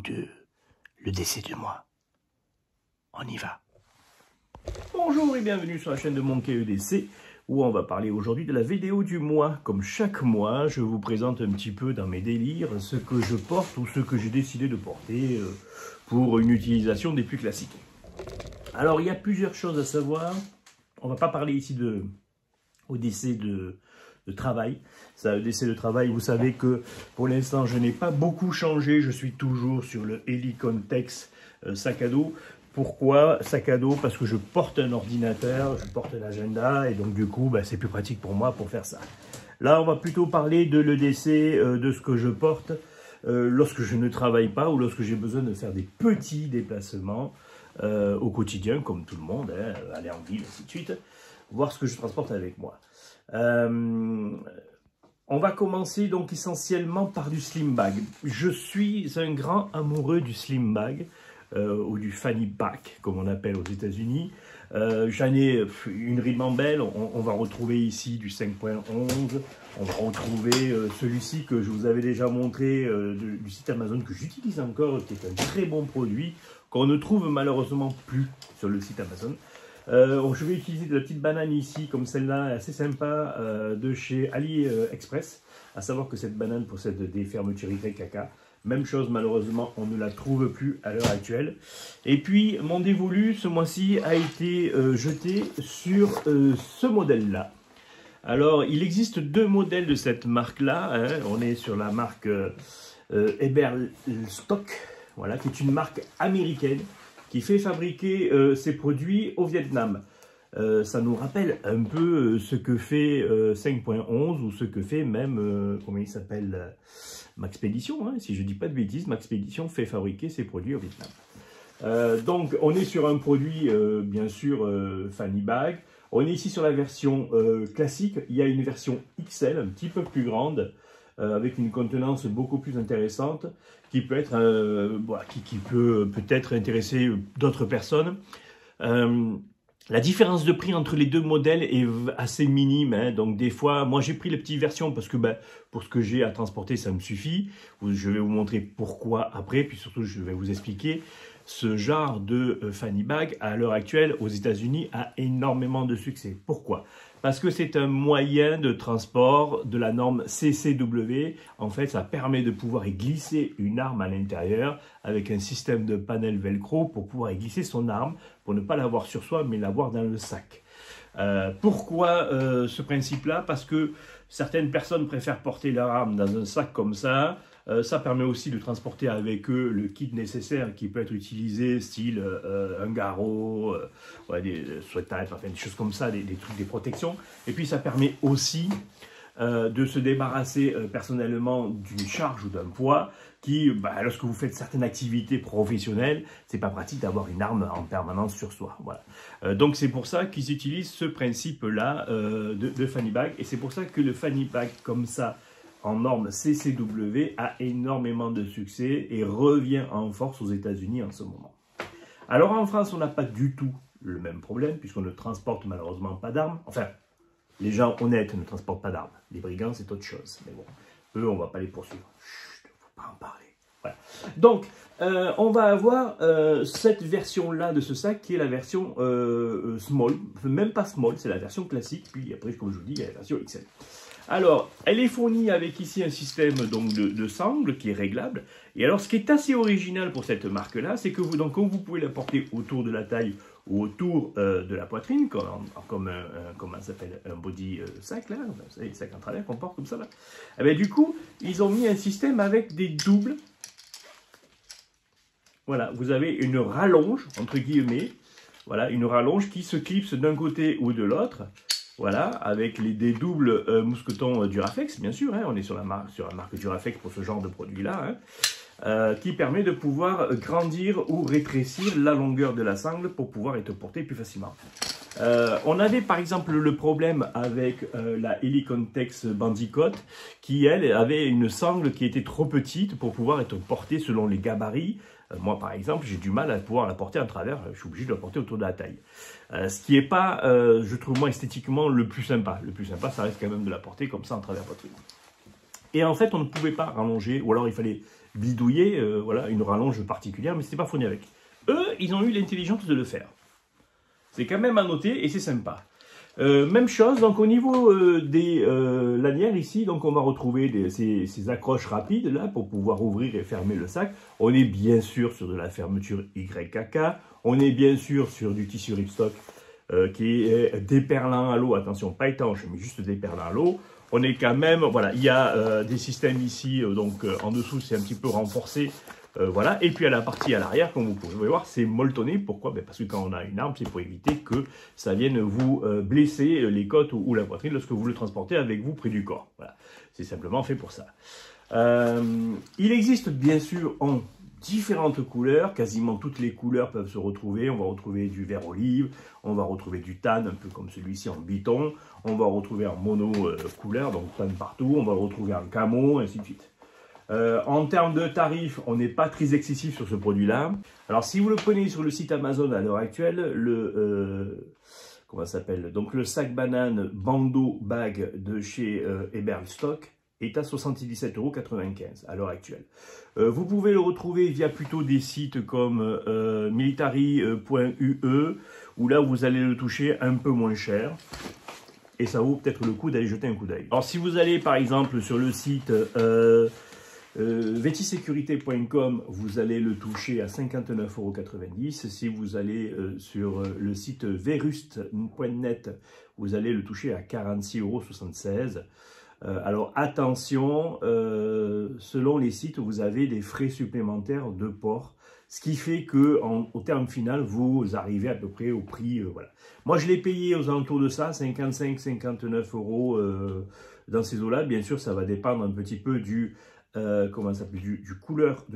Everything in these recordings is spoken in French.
de le décès de moi. On y va. Bonjour et bienvenue sur la chaîne de Monkey EDC, où on va parler aujourd'hui de la vidéo du mois. Comme chaque mois, je vous présente un petit peu dans mes délires ce que je porte ou ce que j'ai décidé de porter pour une utilisation des plus classiques. Alors, il y a plusieurs choses à savoir. On ne va pas parler ici au décès de travail. Ça, le décès de travail, vous savez que pour l'instant, je n'ai pas beaucoup changé. Je suis toujours sur le Helicon Tex sac à dos. Pourquoi sac à dos? Parce que je porte un ordinateur, je porte un agenda et donc du coup, c'est plus pratique pour moi pour faire ça. Là, on va plutôt parler de l'EDC, de ce que je porte lorsque je ne travaille pas ou lorsque j'ai besoin de faire des petits déplacements au quotidien, comme tout le monde, hein, aller en ville, ainsi de suite, voir ce que je transporte avec moi. On va commencer donc essentiellement par du slim bag. Je suis un grand amoureux du slim bag. Ou du fanny pack, comme on appelle aux États-Unis. J'en ai une ribambelle, on va retrouver ici du 5.11, on va retrouver celui-ci que je vous avais déjà montré du site Amazon, que j'utilise encore, qui est un très bon produit, qu'on ne trouve malheureusement plus sur le site Amazon. Je vais utiliser de la petite banane ici, comme celle-là, assez sympa, de chez AliExpress, à savoir que cette banane possède des fermetures YKK. Même chose, malheureusement, on ne la trouve plus à l'heure actuelle. Et puis, mon dévolu, ce mois-ci, a été jeté sur ce modèle-là. Alors, il existe deux modèles de cette marque-là. Hein. On est sur la marque Eberlstock, voilà, qui est une marque américaine qui fait fabriquer ses produits au Vietnam. Ça nous rappelle un peu ce que fait 5.11 ou ce que fait même, comment il s'appelle, Maxpédition, hein, si je ne dis pas de bêtises. Maxpédition fait fabriquer ses produits au Vietnam. Donc on est sur un produit bien sûr fanny bag. On est ici sur la version classique. Il y a une version XL un petit peu plus grande avec une contenance beaucoup plus intéressante qui peut être qui peut peut-être intéresser d'autres personnes. La différence de prix entre les deux modèles est assez minime, hein. Donc des fois, moi j'ai pris les petites versions parce que pour ce que j'ai à transporter, ça me suffit. Je vais vous montrer pourquoi après, puis surtout je vais vous expliquer. Ce genre de fanny bag, à l'heure actuelle, aux États-Unis, a énormément de succès. Pourquoi? Parce que c'est un moyen de transport de la norme CCW. En fait, ça permet de pouvoir y glisser une arme à l'intérieur avec un système de panel velcro pour pouvoir y glisser son arme, pour ne pas l'avoir sur soi, mais l'avoir dans le sac. Pourquoi ce principe-là? Parce que certaines personnes préfèrent porter leur arme dans un sac comme ça. Ça permet aussi de transporter avec eux le kit nécessaire qui peut être utilisé, style un garrot, des sweat-types, enfin des choses comme ça, des trucs, des protections. Et puis ça permet aussi de se débarrasser personnellement d'une charge ou d'un poids qui, lorsque vous faites certaines activités professionnelles, c'est pas pratique d'avoir une arme en permanence sur soi. Voilà. Donc c'est pour ça qu'ils utilisent ce principe-là de fanny bag, et c'est pour ça que le fanny bag comme ça, en norme CCW, a énormément de succès et revient en force aux États-Unis en ce moment. Alors en France, on n'a pas du tout le même problème, puisqu'on ne transporte malheureusement pas d'armes. Enfin, les gens honnêtes ne transportent pas d'armes. Les brigands, c'est autre chose. Mais bon, eux, on ne va pas les poursuivre. Chut, il ne faut pas en parler. Voilà. Donc, on va avoir cette version-là de ce sac qui est la version small. Même pas small, c'est la version classique. Puis après, comme je vous dis, il y a la version XL. Alors, elle est fournie avec ici un système donc, de sangle qui est réglable. Et alors, ce qui est assez original pour cette marque-là, c'est que comme vous pouvez la porter autour de la taille ou autour de la poitrine, comme comment ça s'appelle, un body sac, là, vous savez, les sacs en travers qu'on porte comme ça, là. Et bien, du coup, ils ont mis un système avec des doubles. Voilà, vous avez une rallonge, entre guillemets, voilà, une rallonge qui se clipse d'un côté ou de l'autre. Voilà, avec des doubles mousquetons Duraflex, bien sûr, hein, on est sur la marque Duraflex pour ce genre de produit-là, hein, qui permet de pouvoir grandir ou rétrécir la longueur de la sangle pour pouvoir être porté plus facilement. On avait par exemple le problème avec la Helicon Tex Bandicoot, qui elle avait une sangle qui était trop petite pour pouvoir être portée selon les gabarits. Moi, par exemple, j'ai du mal à pouvoir la porter en travers, je suis obligé de la porter autour de la taille. Ce qui n'est pas, je trouve moi, esthétiquement le plus sympa. Le plus sympa, ça reste quand même de la porter comme ça en travers poitrine. Et en fait, on ne pouvait pas rallonger, ou alors il fallait bidouiller voilà, une rallonge particulière, mais ce n'était pas fourni avec. Eux, ils ont eu l'intelligence de le faire. C'est quand même à noter et c'est sympa. Même chose, donc au niveau des lanières ici, donc on va retrouver ces accroches rapides là pour pouvoir ouvrir et fermer le sac. On est bien sûr sur de la fermeture YKK, on est bien sûr sur du tissu ripstock qui est déperlant à l'eau, attention pas étanche mais juste déperlant à l'eau. On est quand même, voilà, il y a des systèmes ici, donc en dessous c'est un petit peu renforcé. Voilà, et puis à la partie à l'arrière, comme vous pouvez voir, c'est molletonné. Pourquoi? Parce que quand on a une arme, c'est pour éviter que ça vienne vous blesser les côtes ou la poitrine lorsque vous le transportez avec vous près du corps. Voilà, c'est simplement fait pour ça. Il existe bien sûr en différentes couleurs, quasiment toutes les couleurs peuvent se retrouver. On va retrouver du vert olive, on va retrouver du tan, un peu comme celui-ci en biton, on va retrouver en mono couleur, donc tan partout, on va le retrouver en camo, ainsi de suite. En termes de tarifs, on n'est pas très excessif sur ce produit-là. Alors, si vous le prenez sur le site Amazon à l'heure actuelle, comment ça s'appelle? Donc, le sac banane bandeau bag de chez Eberlstock est à 77,95 € à l'heure actuelle. Vous pouvez le retrouver via plutôt des sites comme military.ue, où là, vous allez le toucher un peu moins cher. Et ça vaut peut-être le coup d'aller jeter un coup d'œil. Alors, si vous allez, par exemple, sur le site... Vetisécurité.com, vous allez le toucher à 59,90 €. Si vous allez sur le site verust.net, vous allez le toucher à 46,76 €. Alors attention, selon les sites, vous avez des frais supplémentaires de port, ce qui fait que au terme final, vous arrivez à peu près au prix. Voilà. Moi, je l'ai payé aux alentours de ça, 55-59 € dans ces eaux-là. Bien sûr, ça va dépendre un petit peu du comment ça s'appelle, du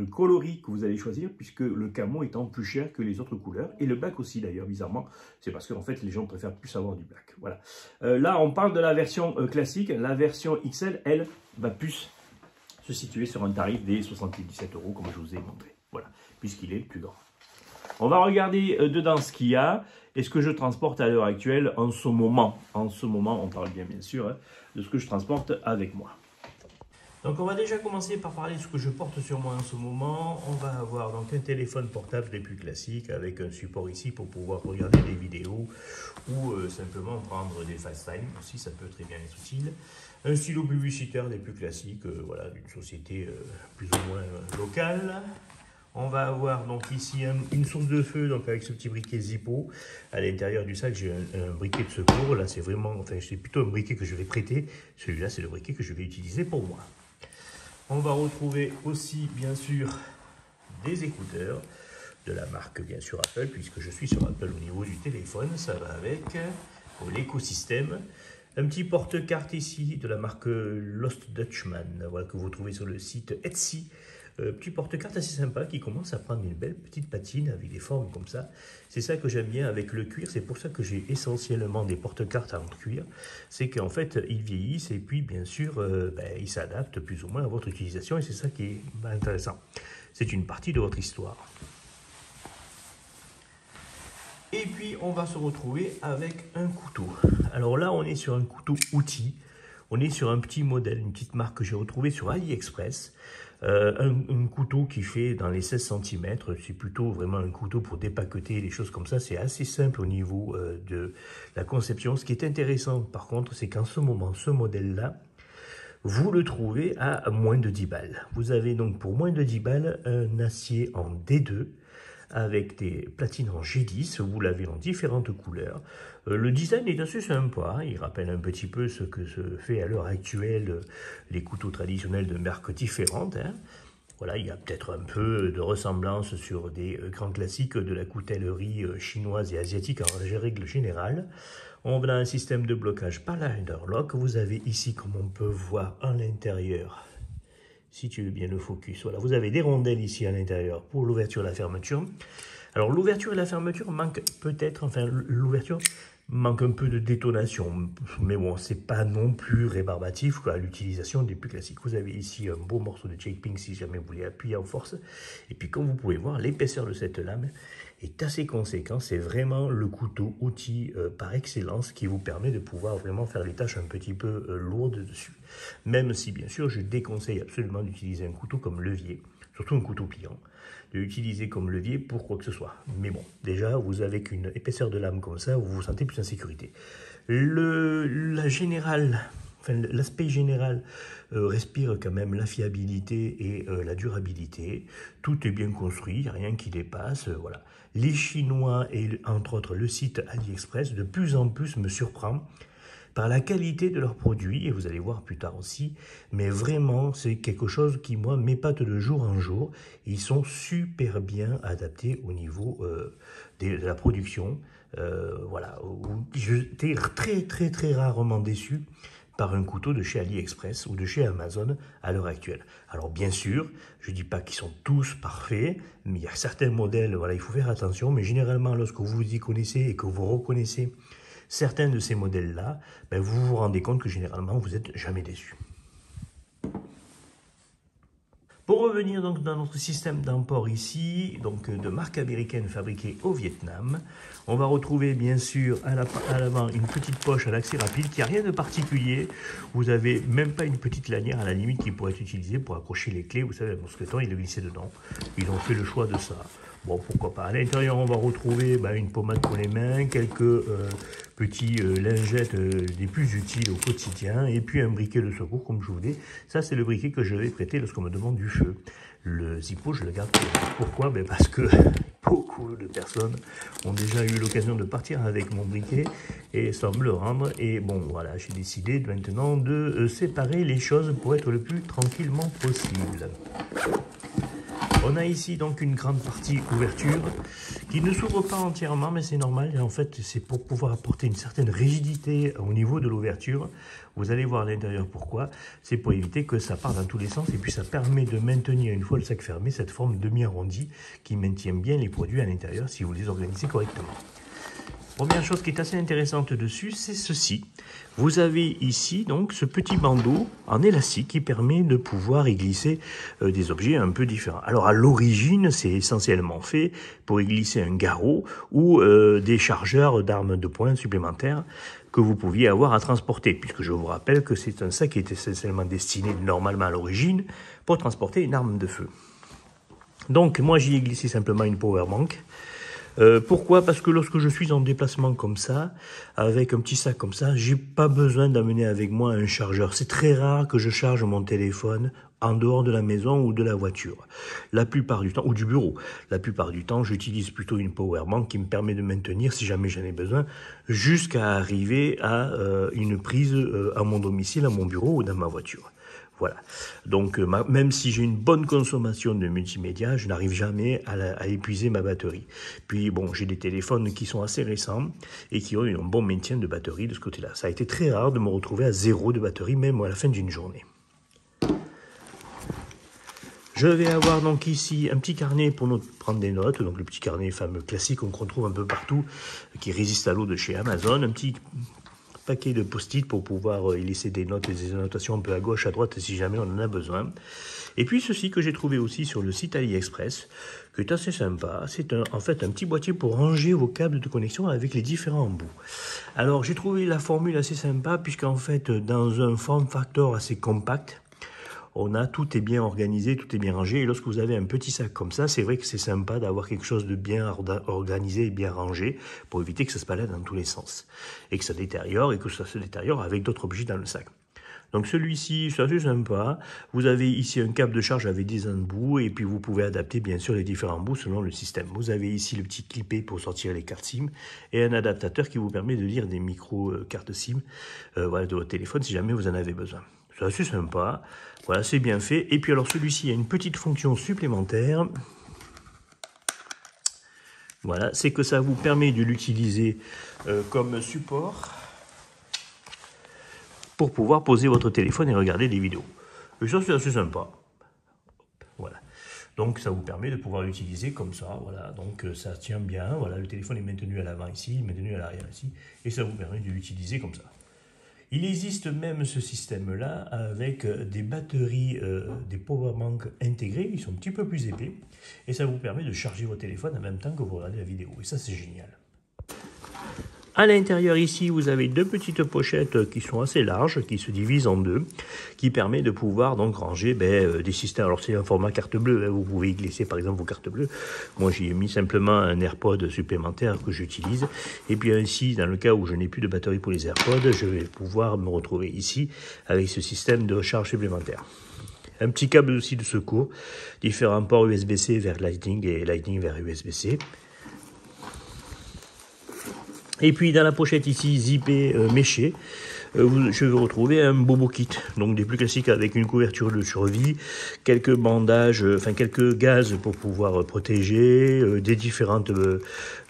coloris que vous allez choisir, puisque le camo étant plus cher que les autres couleurs, et le black aussi d'ailleurs, bizarrement, c'est parce qu'en fait les gens préfèrent plus avoir du black. Voilà. Là on parle de la version classique, la version XL, elle, va plus se situer sur un tarif des 77 € comme je vous ai montré, voilà, puisqu'il est le plus grand. On va regarder dedans ce qu'il y a et ce que je transporte à l'heure actuelle en ce moment. En ce moment, on parle bien sûr hein, de ce que je transporte avec moi. Donc on va déjà commencer par parler de ce que je porte sur moi en ce moment. On va avoir donc un téléphone portable des plus classiques avec un support ici pour pouvoir regarder des vidéos ou simplement prendre des FaceTime aussi, ça peut très bien être utile. Un stylo publicitaire des plus classiques, voilà, d'une société plus ou moins locale. On va avoir donc ici une source de feu, donc avec ce petit briquet Zippo. À l'intérieur du sac, j'ai un briquet de secours. Là, c'est vraiment, enfin, c'est plutôt un briquet que je vais prêter. Celui-là, c'est le briquet que je vais utiliser pour moi. On va retrouver aussi, bien sûr, des écouteurs de la marque, bien sûr, Apple, puisque je suis sur Apple au niveau du téléphone. Ça va avec pour l'écosystème. Un petit porte-carte ici de la marque Lost Dutchman, voilà, que vous trouvez sur le site Etsy. Petit porte-carte assez sympa qui commence à prendre une belle petite patine avec des formes comme ça. C'est ça que j'aime bien avec le cuir, c'est pour ça que j'ai essentiellement des porte-cartes en cuir. C'est qu'en fait, ils vieillissent et puis bien sûr, ils s'adaptent plus ou moins à votre utilisation et c'est ça qui est intéressant. C'est une partie de votre histoire. Et puis, on va se retrouver avec un couteau. Alors là, on est sur un couteau outil. On est sur un petit modèle, une petite marque que j'ai retrouvée sur AliExpress. Un couteau qui fait dans les 16 cm, c'est plutôt vraiment un couteau pour dépaqueter les choses comme ça, c'est assez simple au niveau de la conception. Ce qui est intéressant par contre, c'est qu'en ce moment, ce modèle-là, vous le trouvez à moins de 10 balles. Vous avez donc pour moins de 10 balles un acier en D2, avec des platines en G10, vous l'avez en différentes couleurs. Le design est assez sympa, il rappelle un petit peu ce que se fait à l'heure actuelle les couteaux traditionnels de marques différentes. Hein. Voilà, il y a peut-être un peu de ressemblance sur des grands classiques de la coutellerie chinoise et asiatique en règle générale. On a un système de blocage par la Underlock. Vous avez ici, comme on peut voir à l'intérieur, si tu veux bien le focus, voilà, vous avez des rondelles ici à l'intérieur pour l'ouverture et la fermeture. Alors l'ouverture et la fermeture manquent peut-être, enfin l'ouverture manque un peu de détonation, mais bon, c'est pas non plus rébarbatif quoi, à l'utilisation des plus classiques. Vous avez ici un beau morceau de Jake Pink si jamais vous voulez appuyer en force. Et puis comme vous pouvez voir, l'épaisseur de cette lame est assez conséquent. C'est vraiment le couteau outil par excellence qui vous permet de pouvoir vraiment faire les tâches un petit peu lourdes dessus. Même si bien sûr je déconseille absolument d'utiliser un couteau comme levier. surtout un couteau pliant, de l'utiliser comme levier pour quoi que ce soit. Mais bon, déjà, vous avez qu'une épaisseur de lame comme ça, vous vous sentez plus en sécurité. L'aspect général respire quand même la fiabilité et la durabilité. Tout est bien construit, il n'y a rien qui dépasse. Voilà. Les Chinois et entre autres le site AliExpress de plus en plus me surprend par la qualité de leurs produits, et vous allez voir plus tard aussi, mais vraiment c'est quelque chose qui moi m'épate de jour en jour. Ils sont super bien adaptés au niveau de la production. Voilà, j'étais très rarement déçu par un couteau de chez AliExpress ou de chez Amazon à l'heure actuelle. Alors bien sûr, je ne dis pas qu'ils sont tous parfaits, mais il y a certains modèles, voilà, il faut faire attention, mais généralement lorsque vous y connaissez et que vous reconnaissez certains de ces modèles-là, ben vous vous rendez compte que généralement vous n'êtes jamais déçu. Pour revenir donc dans notre système d'import ici, donc de marque américaine fabriquée au Vietnam, on va retrouver bien sûr à l'avant une petite poche à l'accès rapide qui n'a rien de particulier. Vous n'avez même pas une petite lanière à la limite qui pourrait être utilisée pour accrocher les clés. Vous savez, le mousqueton, il est glissé dedans. Ils ont fait le choix de ça. Bon, pourquoi pas. À l'intérieur, on va retrouver une pommade pour les mains, quelques petits lingettes des plus utiles au quotidien, et puis un briquet de secours, comme je vous dis. Ça, c'est le briquet que je vais prêter lorsqu'on me demande du feu. Le Zippo, je le garde pour moi. Pourquoi? Parce que beaucoup de personnes ont déjà eu l'occasion de partir avec mon briquet et sans me le rendre. Et bon, voilà, j'ai décidé maintenant de séparer les choses pour être le plus tranquillement possible. On a ici donc une grande partie ouverture qui ne s'ouvre pas entièrement, mais c'est normal. Et en fait, c'est pour pouvoir apporter une certaine rigidité au niveau de l'ouverture. Vous allez voir à l'intérieur pourquoi. C'est pour éviter que ça parte dans tous les sens. Et puis ça permet de maintenir, une fois le sac fermé, cette forme demi-arrondie qui maintient bien les produits à l'intérieur si vous les organisez correctement. Première chose qui est assez intéressante dessus, c'est ceci. Vous avez ici donc ce petit bandeau en élastique qui permet de pouvoir y glisser des objets un peu différents. Alors à l'origine, c'est essentiellement fait pour y glisser un garrot ou des chargeurs d'armes de poing supplémentaires que vous pouviez avoir à transporter, puisque je vous rappelle que c'est un sac qui est essentiellement destiné normalement à l'origine pour transporter une arme de feu. Donc moi j'y ai glissé simplement une power bank. Pourquoi? Parce que lorsque je suis en déplacement comme ça, avec un petit sac comme ça, j'ai pas besoin d'amener avec moi un chargeur. C'est très rare que je charge mon téléphone en dehors de la maison ou de la voiture. La plupart du temps, ou du bureau. La plupart du temps, j'utilise plutôt une power bank qui me permet de maintenir, si jamais j'en ai besoin, jusqu'à arriver à une prise à mon domicile, à mon bureau ou dans ma voiture. Voilà. Donc, même si j'ai une bonne consommation de multimédia, je n'arrive jamais à épuiser ma batterie. Puis, bon, j'ai des téléphones qui sont assez récents et qui ont un bon maintien de batterie de ce côté-là. Ça a été très rare de me retrouver à 0 de batterie, même à la fin d'une journée. Je vais avoir donc ici un petit carnet pour prendre des notes, donc le petit carnet fameux classique qu'on retrouve un peu partout, qui résiste à l'eau de chez Amazon, un petit paquet de post-it pour pouvoir y laisser des notes et des annotations un peu à gauche, à droite si jamais on en a besoin. Et puis ceci que j'ai trouvé aussi sur le site AliExpress, qui est assez sympa. C'est en fait un petit boîtier pour ranger vos câbles de connexion avec les différents embouts. Alors j'ai trouvé la formule assez sympa puisqu'en fait dans un form factor assez compact, tout est bien organisé, tout est bien rangé. Et lorsque vous avez un petit sac comme ça, c'est vrai que c'est sympa d'avoir quelque chose de bien organisé et bien rangé pour éviter que ça se balade dans tous les sens. Et que ça détériore et que ça se détériore avec d'autres objets dans le sac. Donc celui-ci, c'est assez sympa. Vous avez ici un câble de charge avec des embouts et puis vous pouvez adapter bien sûr les différents embouts selon le système. Vous avez ici le petit clipé pour sortir les cartes SIM et un adaptateur qui vous permet de lire des micro-cartes SIM voilà, de votre téléphone si jamais vous en avez besoin. C'est assez sympa. Voilà, c'est bien fait. Et puis alors celui-ci a une petite fonction supplémentaire. Voilà, c'est que ça vous permet de l'utiliser comme support pour pouvoir poser votre téléphone et regarder des vidéos. Et ça, c'est assez sympa. Voilà. Donc ça vous permet de pouvoir l'utiliser comme ça. Voilà. Donc ça tient bien. Voilà, le téléphone est maintenu à l'avant ici, maintenu à l'arrière ici. Et ça vous permet de l'utiliser comme ça. Il existe même ce système-là avec des batteries, des powerbanks intégrés, ils sont un petit peu plus épais, et ça vous permet de charger votre téléphone en même temps que vous regardez la vidéo, et ça c'est génial. À l'intérieur ici, vous avez deux petites pochettes qui sont assez larges, qui se divisent en deux, qui permet de pouvoir donc ranger des systèmes. Alors c'est un format carte bleue, hein, vous pouvez y glisser par exemple vos cartes bleues. Moi j'y ai mis simplement un AirPod supplémentaire que j'utilise. Et puis ainsi, dans le cas où je n'ai plus de batterie pour les AirPods, je vais pouvoir me retrouver ici avec ce système de recharge supplémentaire. Un petit câble aussi de secours, différents ports USB-C vers Lightning et Lightning vers USB-C. Et puis dans la pochette ici, zippée méchée, je vais retrouver un bobo kit, donc des plus classiques avec une couverture de survie, quelques bandages, quelques gaz pour pouvoir protéger, des différentes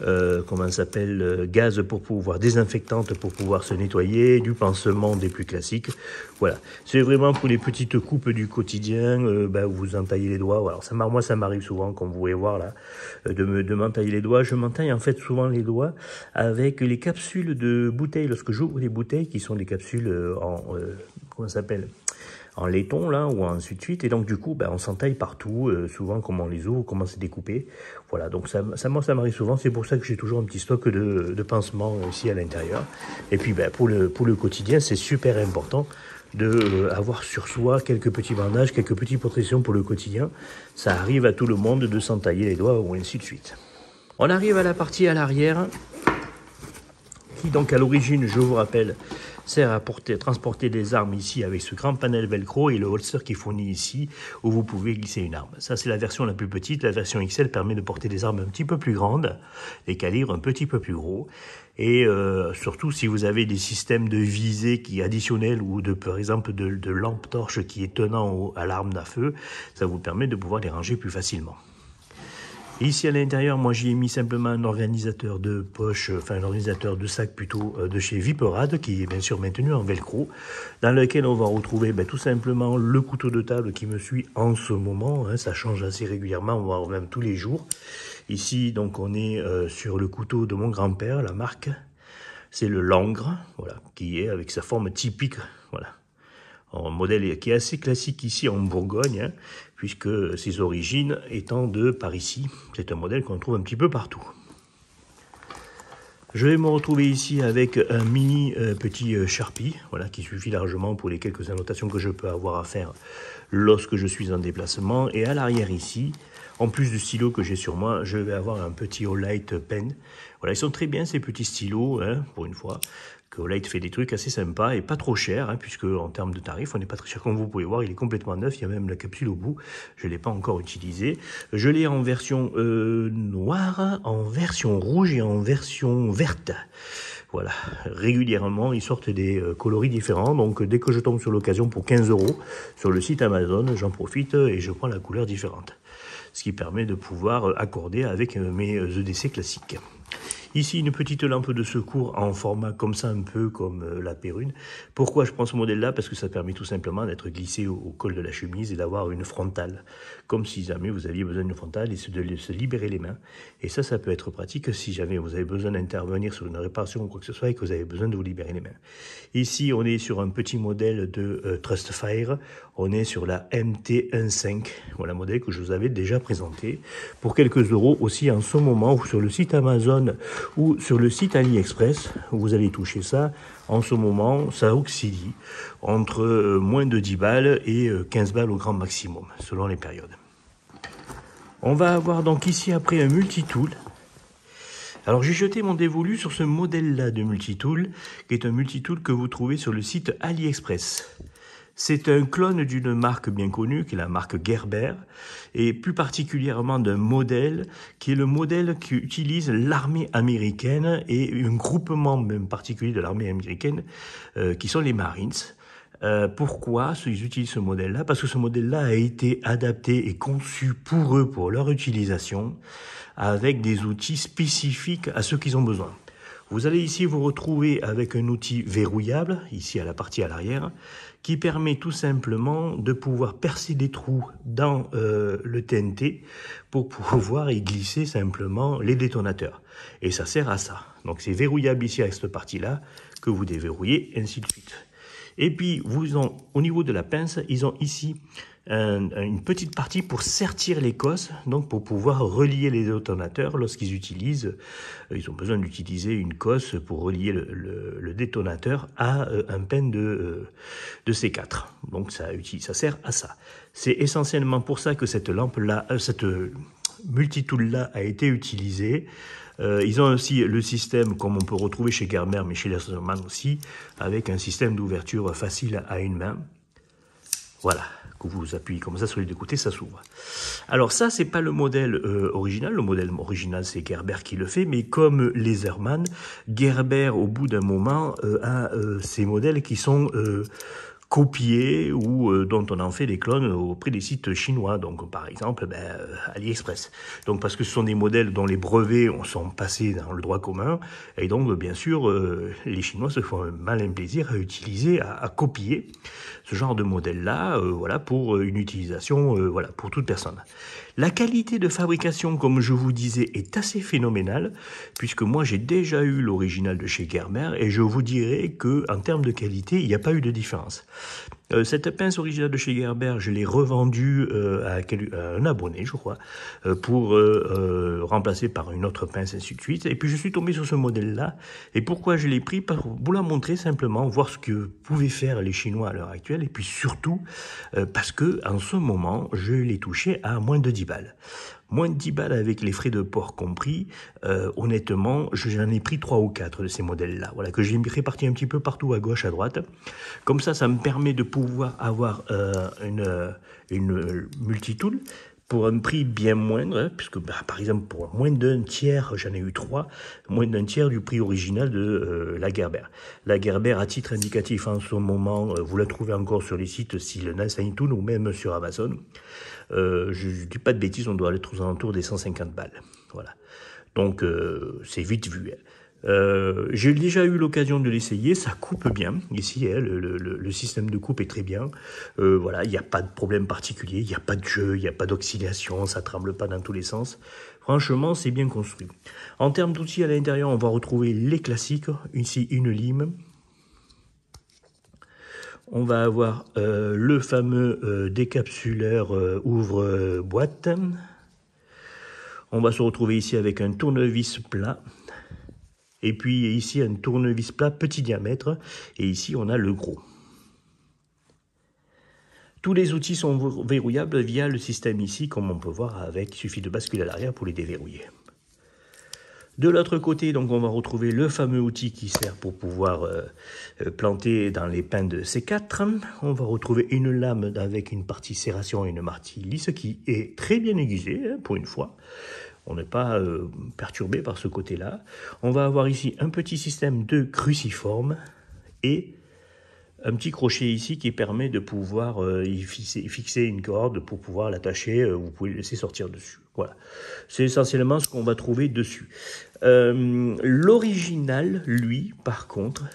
gaz pour pouvoir désinfectantes pour pouvoir se nettoyer, du pansement des plus classiques. Voilà, c'est vraiment pour les petites coupes du quotidien, où vous entaillez les doigts. Alors moi ça m'arrive souvent, comme vous pouvez voir là, de m'entailler les doigts. Je m'entaille en fait souvent les doigts avec les capsules de bouteilles. Lorsque j'ouvre les bouteilles, qui sont des capsules en laiton là, ou en suite, et donc du coup on s'entaille partout, souvent comme on les ouvre, comment c'est découpé. Voilà, donc moi ça m'arrive souvent, c'est pour ça que j'ai toujours un petit stock de pansements ici à l'intérieur. Et puis pour le quotidien, c'est super important de avoir sur soi quelques petits bandages, quelques petites protections pour le quotidien. Ça arrive à tout le monde de s'entailler les doigts ou ainsi de suite. On arrive à la partie à l'arrière, qui donc à l'origine, je vous rappelle, sert à transporter des armes ici avec ce grand panel velcro et le holster qui fournit ici où vous pouvez glisser une arme. Ça c'est la version la plus petite. La version XL permet de porter des armes un petit peu plus grandes, des calibres un petit peu plus gros, et surtout si vous avez des systèmes de visée qui additionnels ou par exemple de lampe torche qui est tenant à l'arme d'à feu, ça vous permet de pouvoir les ranger plus facilement. Ici à l'intérieur, moi j'y ai mis simplement un organisateur de poche, un organisateur de sac plutôt de chez Viperad, qui est bien sûr maintenu en velcro, dans lequel on va retrouver tout simplement le couteau de table qui me suit en ce moment, hein, ça change assez régulièrement, voire même tous les jours. Ici donc on est sur le couteau de mon grand-père, la marque, c'est le Langres, voilà, qui est avec sa forme typique, voilà. Un modèle qui est assez classique ici en Bourgogne, hein, puisque ses origines étant de par ici. C'est un modèle qu'on trouve un petit peu partout. Je vais me retrouver ici avec un mini petit Sharpie, voilà, qui suffit largement pour les quelques annotations que je peux avoir à faire lorsque je suis en déplacement. Et à l'arrière ici, en plus du stylo que j'ai sur moi, je vais avoir un petit Olight Pen. Voilà, ils sont très bien ces petits stylos, hein, pour une fois. Olight fait des trucs assez sympas et pas trop chers, hein, puisque en termes de tarifs, on n'est pas très cher. Comme vous pouvez voir, il est complètement neuf. Il y a même la capsule au bout. Je ne l'ai pas encore utilisé. Je l'ai en version noire, en version rouge et en version verte. Voilà, régulièrement, ils sortent des coloris différents. Donc, dès que je tombe sur l'occasion pour 15 € sur le site Amazon, j'en profite et je prends la couleur différente. Ce qui permet de pouvoir accorder avec mes EDC classiques. Ici, une petite lampe de secours en format comme ça, un peu comme la Pérune. Pourquoi je prends ce modèle-là? Parce que ça permet tout simplement d'être glissé au col de la chemise et d'avoir une frontale. Comme si jamais vous aviez besoin d'une frontale et de se libérer les mains. Et ça peut être pratique si jamais vous avez besoin d'intervenir sur une réparation ou quoi que ce soit et que vous avez besoin de vous libérer les mains. Ici, on est sur un petit modèle de Trustfire. On est sur la MT15. Voilà, modèle que je vous avais déjà présenté. Pour quelques euros aussi en ce moment sur le site Amazon ou sur le site AliExpress, vous allez toucher ça. En ce moment, ça oscille entre moins de 10 balles et 15 balles au grand maximum, selon les périodes. On va avoir donc ici après un multitool. Alors j'ai jeté mon dévolu sur ce modèle-là de multitool, qui est un multitool que vous trouvez sur le site AliExpress. C'est un clone d'une marque bien connue, qui est la marque Gerber, et plus particulièrement d'un modèle, qui est le modèle qui utilise l'armée américaine et un groupement même particulier de l'armée américaine, qui sont les Marines. Pourquoi ils utilisent ce modèle-là? Parce que ce modèle-là a été adapté et conçu pour eux, pour leur utilisation, avec des outils spécifiques à ceux qu'ils ont besoin. Vous allez ici vous retrouver avec un outil verrouillable, ici à la partie à l'arrière, qui permet tout simplement de pouvoir percer des trous dans le TNT pour pouvoir y glisser simplement les détonateurs. Et ça sert à ça. Donc c'est verrouillable ici avec cette partie-là, que vous déverrouillez, ainsi de suite. Et puis, au niveau de la pince, ils ont ici une petite partie pour sertir les cosses, donc pour pouvoir relier les détonateurs lorsqu'ils utilisent, ils ont besoin d'utiliser une cosse pour relier le détonateur à un pen de C4. Donc ça sert à ça. C'est essentiellement pour ça que cette lampe-là, cette multitool-là a été utilisée. Ils ont aussi le système, comme on peut retrouver chez Gerber, mais chez Lesterman aussi, avec un système d'ouverture facile à une main. Voilà, que vous appuyez comme ça sur les deux côtés, ça s'ouvre. Alors ça, c'est pas le modèle original. Le modèle original, c'est Gerber qui le fait, mais comme Lesterman, Gerber, au bout d'un moment, a ces modèles qui sont copiés ou dont on en fait des clones auprès des sites chinois, donc par exemple AliExpress. Donc parce que ce sont des modèles dont les brevets sont passés dans le droit commun, et donc bien sûr les Chinois se font un malin plaisir à utiliser, à copier ce genre de modèle-là, voilà, pour une utilisation, voilà, pour toute personne. La qualité de fabrication, comme je vous disais, est assez phénoménale, puisque moi j'ai déjà eu l'original de chez Gerber, et je vous dirais que en termes de qualité, il n'y a pas eu de différence. Cette pince originale de chez Gerber, je l'ai revendue à un abonné, je crois, pour remplacer par une autre pince, ainsi de suite. Et puis je suis tombé sur ce modèle-là. Et pourquoi je l'ai pris? Pour vous la montrer simplement, voir ce que pouvaient faire les Chinois à l'heure actuelle. Et puis surtout, parce que en ce moment, je l'ai touché à moins de 10 balles. Moins de 10 balles avec les frais de port compris, honnêtement, j'en ai pris 3 ou 4 de ces modèles-là, voilà, que j'ai répartis un petit peu partout à gauche, à droite. Comme ça me permet de pouvoir avoir une multitool pour un prix bien moindre, hein, puisque par exemple pour moins d'un tiers, j'en ai eu 3, moins d'un tiers du prix original de la Gerber. La Gerber, à titre indicatif, en ce moment, vous la trouvez encore sur les sites style Nasaintoon ou même sur Amazon. Je ne dis pas de bêtises, on doit aller aux alentours des 150 balles. Voilà. Donc c'est vite vu. J'ai déjà eu l'occasion de l'essayer, ça coupe bien. Ici, hein, le système de coupe est très bien. Voilà, il n'y a pas de problème particulier, il n'y a pas de jeu, il n'y a pas d'oscillation, ça ne tremble pas dans tous les sens. Franchement, c'est bien construit. En termes d'outils à l'intérieur, on va retrouver les classiques. Ici, une lime. On va avoir le fameux décapsuleur ouvre-boîte. On va se retrouver ici avec un tournevis plat. Et puis ici, un tournevis plat petit diamètre. Et ici, on a le gros. Tous les outils sont verrouillables via le système ici, comme on peut voir avec. Il suffit de basculer à l'arrière pour les déverrouiller. De l'autre côté, donc, on va retrouver le fameux outil qui sert pour pouvoir planter dans les pins de C4. On va retrouver une lame avec une partie serration et une partie lisse qui est très bien aiguisée, hein, pour une fois. On n'est pas perturbé par ce côté-là. On va avoir ici un petit système de cruciforme et un petit crochet ici qui permet de pouvoir y fixer une corde pour pouvoir l'attacher. Vous pouvez le laisser sortir dessus. Voilà. C'est essentiellement ce qu'on va trouver dessus. L'original, lui, par contre,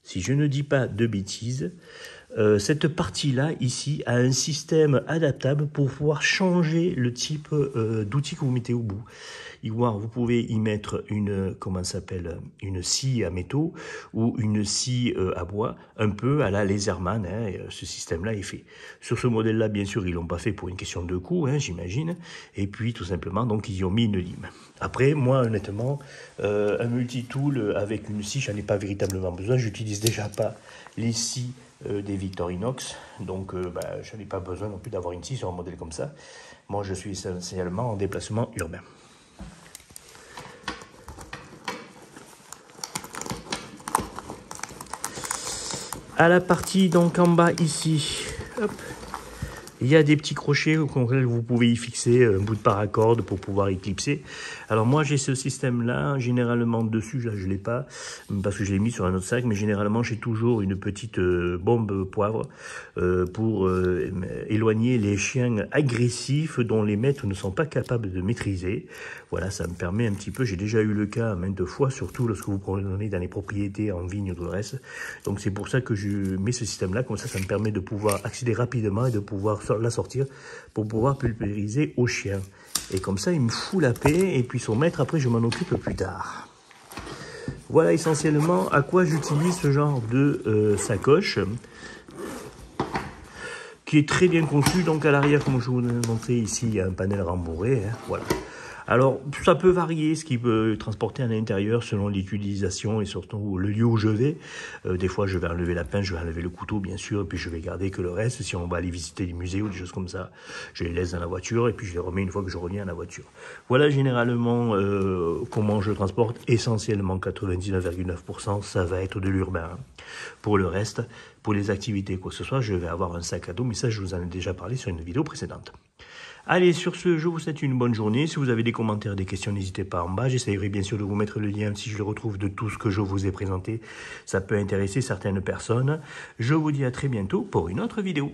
si je ne dis pas de bêtises, cette partie-là, ici, a un système adaptable pour pouvoir changer le type d'outil que vous mettez au bout. Vous pouvez y mettre une scie à métaux ou une scie à bois, un peu à la Lesterman, hein, ce système-là est fait. Sur ce modèle-là, bien sûr, ils l'ont pas fait pour une question de coût, hein, j'imagine, et puis tout simplement, donc ils y ont mis une lime. Après, moi, honnêtement, un multitool avec une scie, j'en ai pas véritablement besoin, j'utilise déjà pas les scies des Victorinox, donc je n'ai pas besoin non plus d'avoir une scie sur un modèle comme ça. Moi, je suis essentiellement en déplacement urbain. À la partie donc en bas ici, hop, il y a des petits crochets auxquels vous pouvez y fixer un bout de paracorde pour pouvoir y clipser. Alors moi j'ai ce système-là, généralement dessus, là je ne l'ai pas, parce que je l'ai mis sur un autre sac, mais généralement j'ai toujours une petite bombe poivre pour éloigner les chiens agressifs dont les maîtres ne sont pas capables de maîtriser. Voilà, ça me permet un petit peu, j'ai déjà eu le cas maintes fois, surtout lorsque vous promenez dans les propriétés en vigne ou tout le reste. Donc c'est pour ça que je mets ce système-là, comme ça me permet de pouvoir accéder rapidement et de pouvoir la sortir pour pouvoir pulvériser au chien. Et comme ça, il me fout la paix, et puis son maître, après, je m'en occupe plus tard. Voilà essentiellement à quoi j'utilise ce genre de sacoche, qui est très bien conçu. Donc à l'arrière, comme je vous l'ai montré ici, il y a un panel rembourré, hein, voilà. Alors, ça peut varier ce qui peut transporter à l'intérieur selon l'utilisation et surtout le lieu où je vais. Des fois, je vais enlever la pince, je vais enlever le couteau, bien sûr, et puis je vais garder que le reste. Si on va aller visiter des musées ou des choses comme ça, je les laisse dans la voiture et puis je les remets une fois que je reviens à la voiture. Voilà généralement comment je transporte. Essentiellement, 99,9%, ça va être de l'urbain. Pour le reste, pour les activités, quoi que ce soit, je vais avoir un sac à dos, mais ça, je vous en ai déjà parlé sur une vidéo précédente. Allez, sur ce, je vous souhaite une bonne journée. Si vous avez des commentaires, des questions, n'hésitez pas en bas. J'essaierai bien sûr de vous mettre le lien si je le retrouve de tout ce que je vous ai présenté. Ça peut intéresser certaines personnes. Je vous dis à très bientôt pour une autre vidéo.